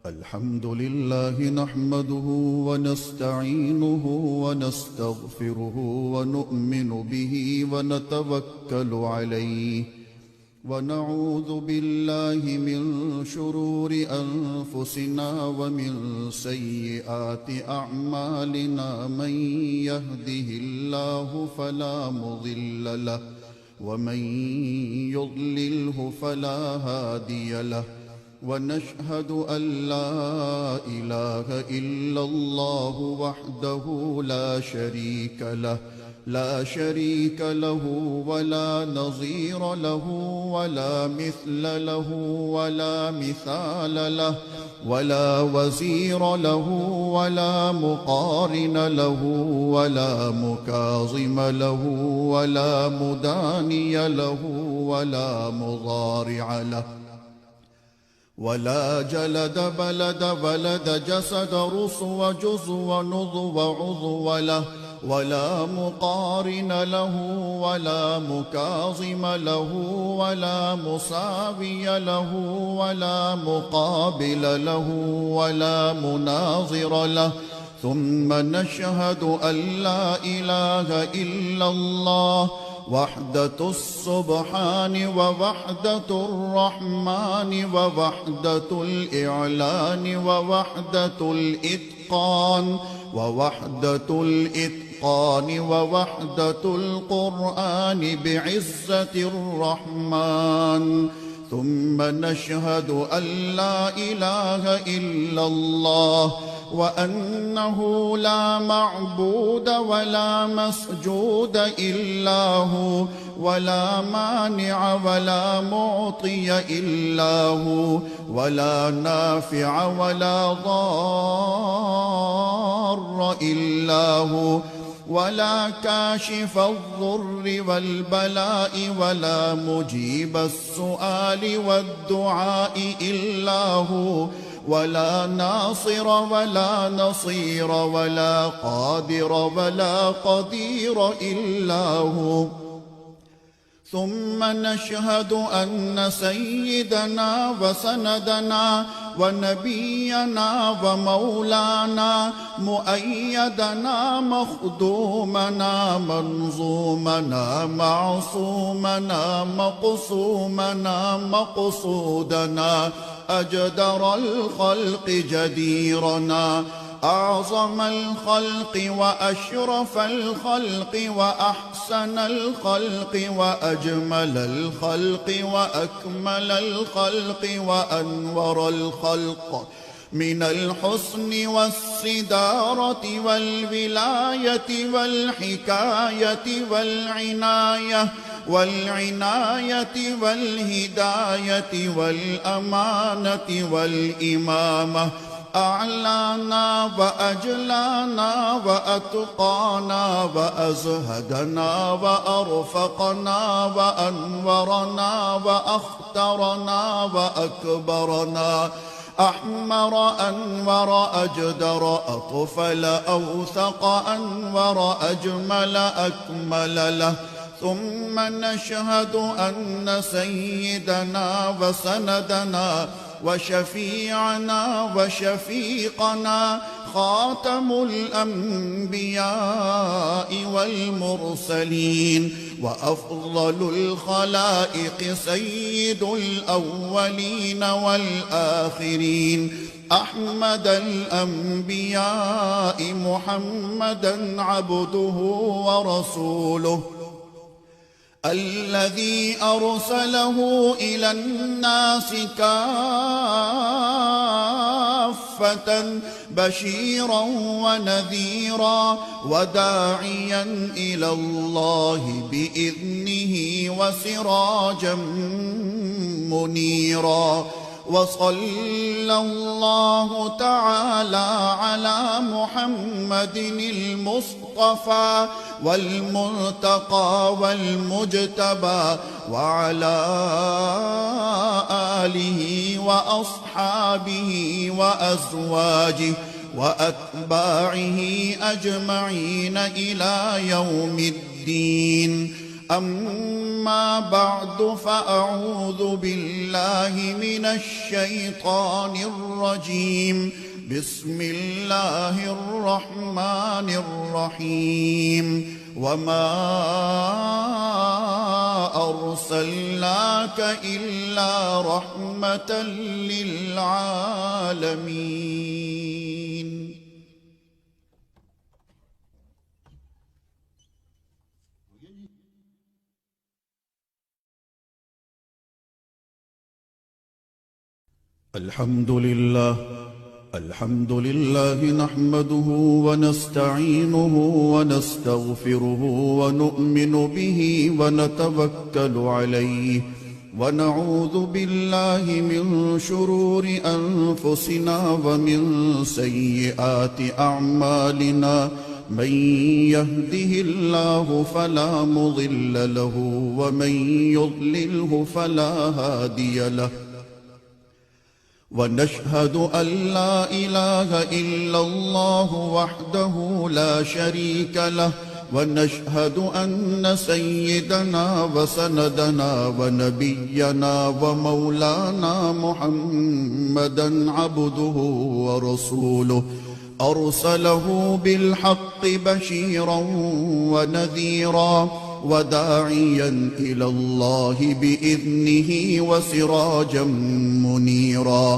الحمد لله نحمده ونستعينه ونستغفره ونؤمن به ونتوكل عليه ونعوذ بالله من شرور أنفسنا ومن سيئات أعمالنا من يهده الله فلا مضل له ومن يضلله فلا هادي له ونشهد أن لا إله إلا الله وحده لا شريك له ولا نظير له ولا مثل له ولا مثال له ولا وزير له ولا مقارن له ولا مكاظم له ولا مداني له ولا مضارع له ولا جلد بلد جسد رسو جزو نضو عضو له ولا مقارن له ولا مكاظم له ولا مساوي له ولا مقابل له ولا مناظر له ثم نشهد أن لا إله إلا الله وحدة السبحان ووحدة الرحمن ووحدة الإعلان ووحدة الإتقان ووحدة القرآن بعزة الرحمن ثم نشهد أن لا إله إلا الله وأنه لا معبود ولا مسجود إلا هو ولا مانع ولا معطي إلا هو ولا نافع ولا ضار إلا هو ولا كاشف الضر والبلاء ولا مجيب السؤال والدعاء إلا هو ولا ناصر ولا نصير ولا قادر ولا قدير إلا هو ثم نشهد أن سيدنا وسندنا ونبينا ومولانا مؤيدنا مخدومنا منظومنا معصومنا مقصومنا مقصودنا أجدر الخلق جديرنا أعظم الخلق وأشرف الخلق وأحسن الخلق وأجمل الخلق وأكمل الخلق وأنور الخلق من الحسن والصدارة والولاية والحكاية والعناية والهداية والأمانة والإمامة أعلانا وأجلانا وأتقانا وأزهدنا وأرفقنا وأنورنا وأخترنا وأكبرنا أحمر أنور أجدر أطفل أوثق أنور أجمل أكمل له ثم نشهد أن سيدنا وسندنا وشفيعنا وشفيقنا خاتم الأنبياء والمرسلين وأفضل الخلائق سيد الأولين والآخرين أحمد الأنبياء محمدا عبده ورسوله الذي أرسله إلى الناس كافة بشيرا ونذيرا وداعيا إلى الله بإذنه وسراجا منيرا وصلى الله تعالى على محمد المصطفى والمرتقى والمجتبى وعلى آله وأصحابه وأزواجه وأتباعه أجمعين إلى يوم الدين. أما بعد فأعوذ بالله من الشيطان الرجيم. بسم الله الرحمن الرحيم. وما أرسلناك إلا رحمة للعالمين. الحمد لله نحمده ونستعينه ونستغفره ونؤمن به ونتوكل عليه، ونعوذ بالله من شرور أنفسنا ومن سيئات أعمالنا. من يهده الله فلا مضل له ومن يضلله فلا هادي له، ونشهد أن لا إله إلا الله وحده لا شريك له، ونشهد أن سيدنا وسندنا ونبينا ومولانا محمدا عبده ورسوله، أرسله بالحق بشيرا ونذيرا وداعيا إلى الله بإذنه وسراجا منيرا.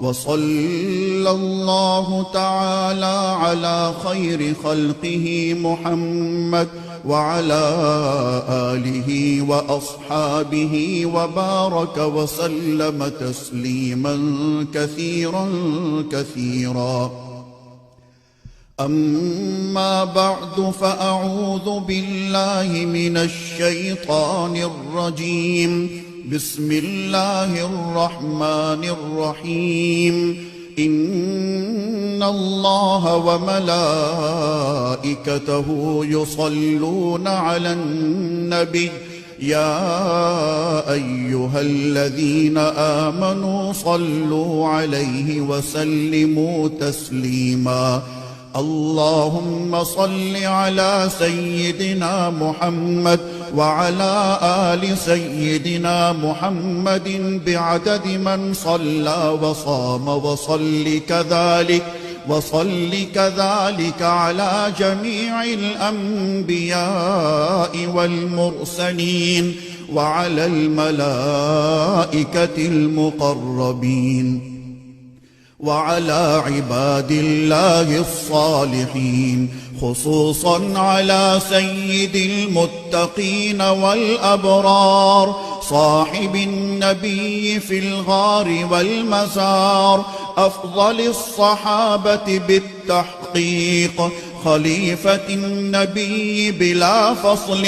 وصلى الله تعالى على خير خلقه محمد وعلى آله وأصحابه وبارك وسلم تسليما كثيرا كثيرا. أما بعد فأعوذ بالله من الشيطان الرجيم. بسم الله الرحمن الرحيم. إن الله وملائكته يصلون على النبي يا أيها الذين آمنوا صلوا عليه وسلموا تسليما. اللهم صل على سيدنا محمد وعلى آل سيدنا محمد بعدد من صلى وصام، وصل كذلك على جميع الأنبياء والمرسلين وعلى الملائكة المقربين وعلى عباد الله الصالحين، خصوصا على سيد المتقين والأبرار صاحب النبي في الغار والمزار، أفضل الصحابة بالتحقيق، خليفة النبي بلا فصل،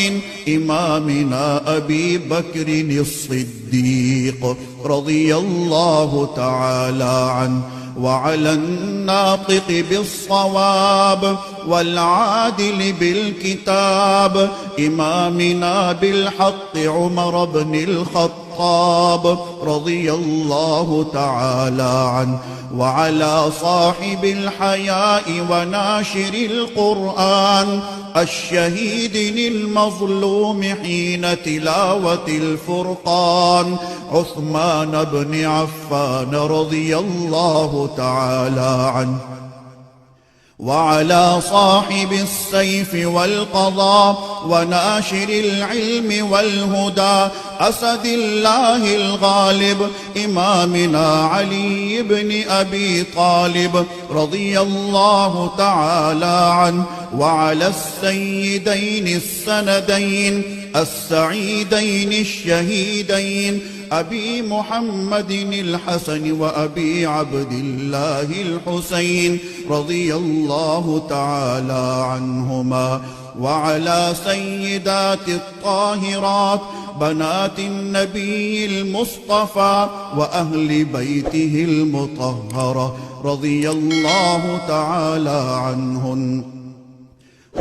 إمامنا أبي بكر الصديق رضي الله تعالى عنه، وعلى الناطق بالصواب والعادل بالكتاب إمامنا بالحق عمر بن الخطاب رضي الله تعالى عنه، وعلى صاحب الحياء وناشر القرآن الشهيد المظلوم حين تلاوة الفرقان عثمان بن عفان رضي الله تعالى عنه، وعلى صاحب السيف والقضاء وناشر العلم والهدى أسد الله الغالب إمامنا علي بن أبي طالب رضي الله تعالى عنه، وعلى السيدين السندين السعيدين الشهيدين أبي محمد الحسن وأبي عبد الله الحسين رضي الله تعالى عنهما، وعلى سيدات الطاهرات بنات النبي المصطفى وأهل بيته المطهرة رضي الله تعالى عنهن،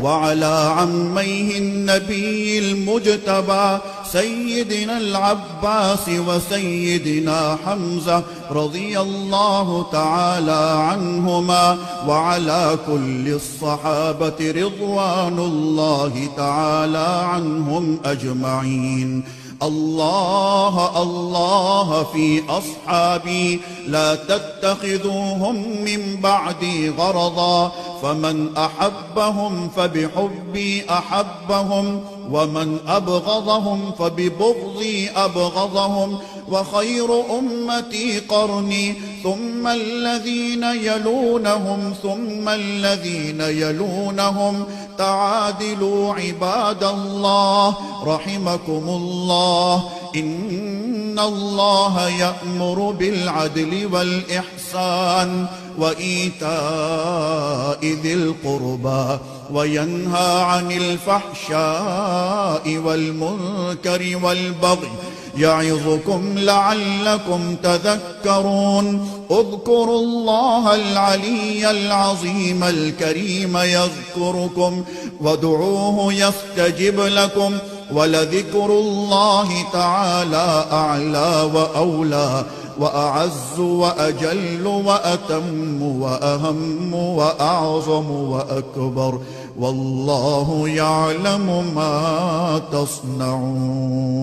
وعلى عميه النبي المجتبى سيدنا العباس وسيدنا حمزة رضي الله تعالى عنهما، وعلى كل الصحابة رضوان الله تعالى عنهم أجمعين. الله الله في أصحابي لا تتخذوهم من بعدي غرضا، فمن أحبهم فبحبي أحبهم، ومن أبغضهم فببغضي أبغضهم، وخير أمتي قرني ثم الذين يلونهم ثم الذين يلونهم. تعادلوا عباد الله رحمكم الله، إن الله يأمر بالعدل والإحسان وإيتاء ذي القربى، وينهى عن الفحشاء والمنكر والبغي، يعظكم لعلكم تذكرون. اذكروا الله العلي العظيم الكريم يذكركم، وادعوه يستجب لكم، ولذكر الله تعالى أعلى وأولى وأعز وأجل وأتم وأهم وأعظم وأكبر، والله يعلم ما تصنعون.